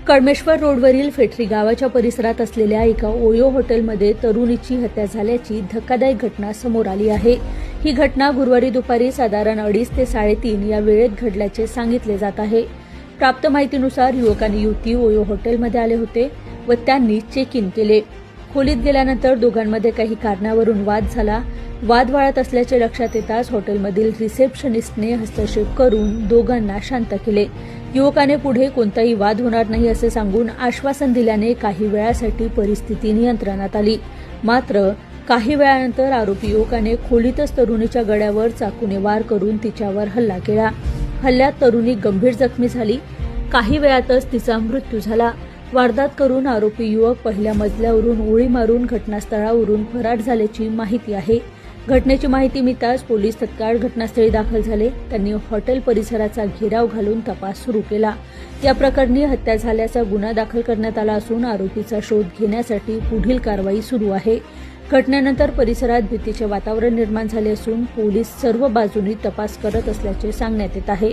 कळमेश्वर रोडवरील फेटरी गावाच्या परिसरात असलेल्या एका ओयो हॉटेलमध्ये तरुणीची हत्या झाल्याची धक्कादायक घटना समोर आली आहे। ही घटना गुरुवारी दुपारी साधारण 2:30 ते 3:30 या वेळेत घडल्याचे सांगितले जात आहे। प्राप्त माहितीनुसार युवक आणि युवती ओयो हॉटेलमध्ये आले होते व त्यांनी चेक इन केले। खोलीत गेल्यानंतर दोघांमध्ये काही कारणावरून वाद झाला। वाद वाढत असल्याचे लक्षात येताच हॉटेलमधील रिसेप्शनिस्टने हस्तक्षेप करून दोघांना शांत केले। युवकाने पुढे कोणताही वाद होणार नाही असे सांगून आश्वासन दिल्याने काही वेळासाठी परिस्थिती नियंत्रणात आली। मात्र काही वेळानंतर आरोपी युवकाने खोलीतच तरुणीच्या गळ्यावर चाकूने वार करून तिच्यावर हल्ला केला। हल्ल्यात तरुणी गंभीर जखमी झाली। काही वेळातच तिचा मृत्यू झाला। वारदात करून आरोपी युवक पहिल्या मजल्यावरून उडी मारून घटनास्थळावरून फरार झाल्याची माहिती आहे। घटनेची माहिती मिळताच पोलीस तत्काळ घटनास्थळी दाखल झाले। त्यांनी हॉटेल परिसराचा घेराव घालून तपास सुरू केला। या प्रकरणी हत्या झाल्याचा गुन्हा दाखल करण्यात आला असून आरोपीचा शोध घेण्यासाठी पुढील कारवाई सुरू आहे। घटनेनंतर परिसरात भीतीचे वातावरण निर्माण झाले असून पोलीस सर्व बाजूंनी तपास करत असल्याचे सांगण्यात येत आहे।